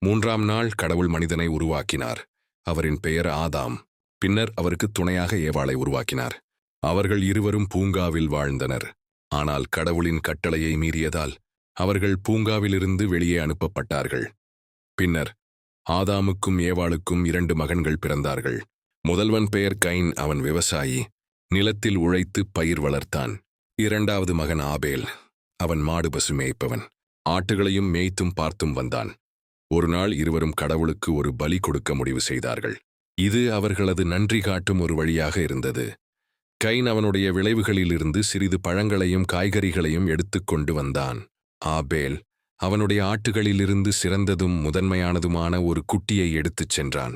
3ஆம் நாள் கடவுள் மனிதனை உருவாக்கினார். அவரின் பெயர் ஆதாம். பின்னர் அவருக்கு துணையாக ஏவாளை உருவாக்கினார். அவர்கள் இருவரும் பூங்காவில் வாழ்ந்தனர். ஆனால் கடவுளின் கட்டளையை மீறியதால் அவர்கள் பூங்காவிலிருந்து வெளியே அனுப்பப்பட்டார்கள். பின்னர் ஆதாமுக்கும் ஏவாளுக்கும் 2 மகன்கள் பிறந்தார்கள். முதல்வன் பெயர் கைன். அவன் விவசாயி, நிலத்தில் உழைத்து பயிர் வளர்த்தான். 2வது மகன் ஆபேல். அவன் மாடு பசு மேய்ப்பவன், ஆட்டுகளையும் மேய்த்தும் பார்த்தும் வந்தான். ஒரு நாள் இருவரும் கடவுளுக்கு ஒரு பலி கொடுக்க முடிவு செய்தார்கள். இது அவர்களது நன்றி காட்டும் ஒரு வழியாக இருந்தது. கைன் அவனுடைய விளைவுகளிலிருந்து சிறிது பழங்களையும் காய்கறிகளையும் எடுத்துக்கொண்டு வந்தான். ஆபேல் அவனுடைய ஆட்டுகளிலிருந்து சிறந்ததும் முதன்மையானதுமான ஒரு குட்டியை எடுத்துச் சென்றான்.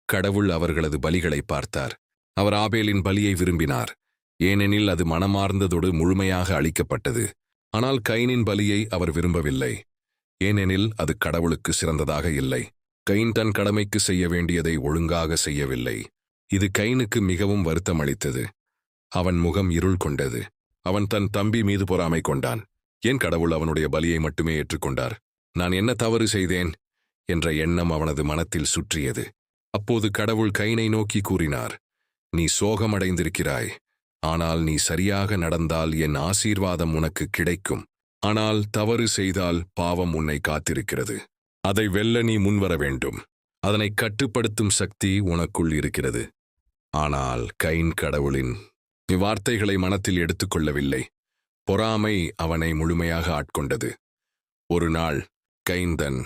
கடவுள் அவர்களது பலிகளை பார்த்தார். அவர் ஆபேலின் பலியை விரும்பினார், ஏனெனில் அது மனமார்ந்ததோடு முழுமையாக அளிக்கப்பட்டது. ஆனால் கைனின் பலியை அவர் விரும்பவில்லை, ஏனெனில் அது கடவுளுக்கு சிறந்ததாக இல்லை. கைன் தன் கடமைக்கு செய்ய வேண்டியதை ஒழுங்காக செய்யவில்லை. இது கைனுக்கு மிகவும் வருத்தம் அளித்தது. அவன் முகம் இருள் கொண்டது. அவன் தன் தம்பி மீது பொறாமை கொண்டான். ஏன் கடவுள் அவனுடைய பலியை மட்டுமே ஏற்றுக்கொண்டார்? நான் என்ன தவறு செய்தேன் என்ற எண்ணம் அவனது மனத்தில் சுற்றியது. அப்போது கடவுள் கைனை நோக்கி கூறினார், நீ சோகமடைந்திருக்கிறாய். ஆனால் நீ சரியாக நடந்தால் என் ஆசீர்வாதம் உனக்கு கிடைக்கும். ஆனால் தவறு செய்தால் பாவம் உன்னை காத்திருக்கிறது. அதை வெல்ல நீ முன்வர வேண்டும். அதனை கட்டுப்படுத்தும் சக்தி உனக்குள் இருக்கிறது. ஆனால் கைன் கடவுளின் வார்த்தைகளை மனத்தில் எடுத்துக்கொள்ளவில்லை. பொறாமை அவனை முழுமையாக ஆட்கொண்டது. ஒரு நாள் கைன் தன்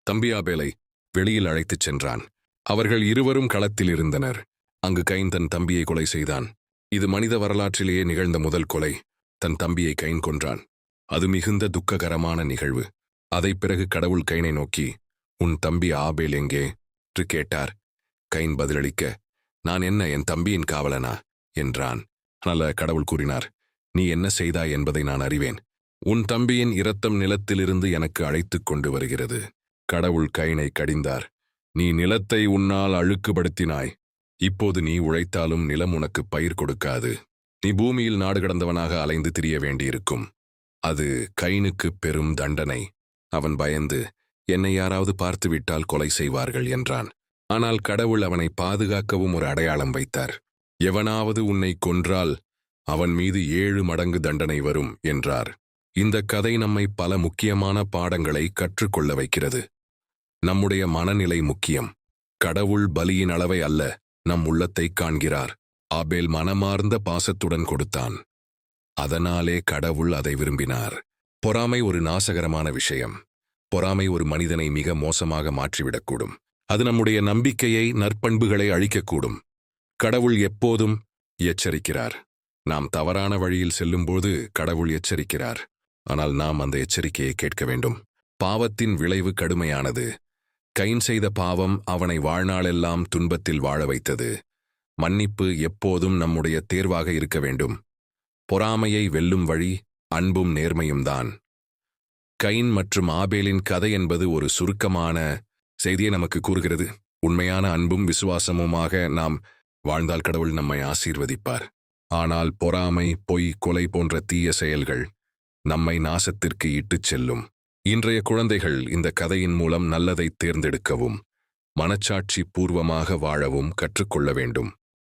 தம்பி ஆபேலை வெளியில் அழைத்துச் சென்றான். அவர்கள் இருவரும் களத்தில் இருந்தனர். அங்கு கைன் தன் தம்பியை கொலை செய்தான். இது மனித வரலாற்றிலேயே நிகழ்ந்த முதல் கொலை. தன் தம்பியை கைன் கொன்றான். அது மிகுந்த துக்ககரமான நிகழ்வு. அதைப் பிறகு கடவுள் கைனை நோக்கி, உன் தம்பி ஆபேல் எங்கே என்று கேட்டார். கைன் பதிலளிக்க, நான் என்ன என் தம்பியின் காவலனா என்றான். ஆனால் கடவுள் கூறினார், நீ என்ன செய்தாய் என்பதை நான் அறிவேன். உன் தம்பியின் இரத்தம் நிலத்திலிருந்து எனக்கு அழைத்துக் கொண்டு வருகிறது. கடவுள் கைனை கடிந்தார். நீ நிலத்தை உன்னால் அழுக்குப்படுத்தினாய். இப்போது நீ உழைத்தாலும் நிலம் உனக்கு பயிர் கொடுக்காது. நீ பூமியில் நாடு கடந்தவனாக அலைந்து திரிய வேண்டியிருக்கும். அது கைனுக்கு பெரும் தண்டனை. அவன் பயந்து, என்னை யாராவது பார்த்துவிட்டால் கொலை செய்வார்கள் என்றான். ஆனால் கடவுள் அவனை பாதுகாக்கவும் ஒரு அடையாளம் வைத்தார். எவனாவது உன்னை கொன்றால் அவன் மீது 7 மடங்கு தண்டனை வரும் என்றார். இந்த கதை நம்மை பல முக்கியமான பாடங்களை கற்றுக்கொள்ள வைக்கிறது. நம்முடைய மனநிலை முக்கியம். கடவுள் பலியின் அளவை அல்ல, நம் உள்ளத்தை காண்கிறார். ஆபேல் மனமார்ந்த பாசத்துடன் கொடுத்தான். அதனாலே கடவுள் அதை விரும்பினார். பொறாமை ஒரு நாசகரமான விஷயம். பொறாமை ஒரு மனிதனை மிக மோசமாக மாற்றிவிடக்கூடும். அது நம்முடைய நம்பிக்கையை, நற்பண்புகளை அழிக்கக்கூடும். கடவுள் எப்போதும் எச்சரிக்கிறார். நாம் தவறான வழியில் செல்லும்போது கடவுள் எச்சரிக்கிறார். ஆனால் நாம் அந்த எச்சரிக்கையை கேட்க வேண்டும். பாவத்தின் விளைவு கடுமையானது. கைன் செய்த பாவம் அவனை வாழ்நாளெல்லாம் துன்பத்தில் வாழ வைத்தது. மன்னிப்பு எப்போதும் நம்முடைய தேர்வாக இருக்க வேண்டும். பொறாமையை வெல்லும் வழி அன்பும் நேர்மையும் தான். கைன் மற்றும் ஆபேலின் கதை என்பது ஒரு சுருக்கமான செய்தியை நமக்கு கூறுகிறது. உண்மையான அன்பும் விசுவாசமுமாக நாம் வாழ்ந்தால் கடவுள் நம்மை ஆசீர்வதிப்பார். ஆனால் பொறாமை, பொய், கொலை போன்ற தீய செயல்கள் நம்மை நாசத்திற்கு இட்டுச் செல்லும். இன்றைய குழந்தைகள் இந்த கதையின் மூலம் நல்லதை தேர்ந்தெடுக்கவும், மனச்சாட்சி பூர்வமாக வாழவும் கற்றுக்கொள்ள வேண்டும்.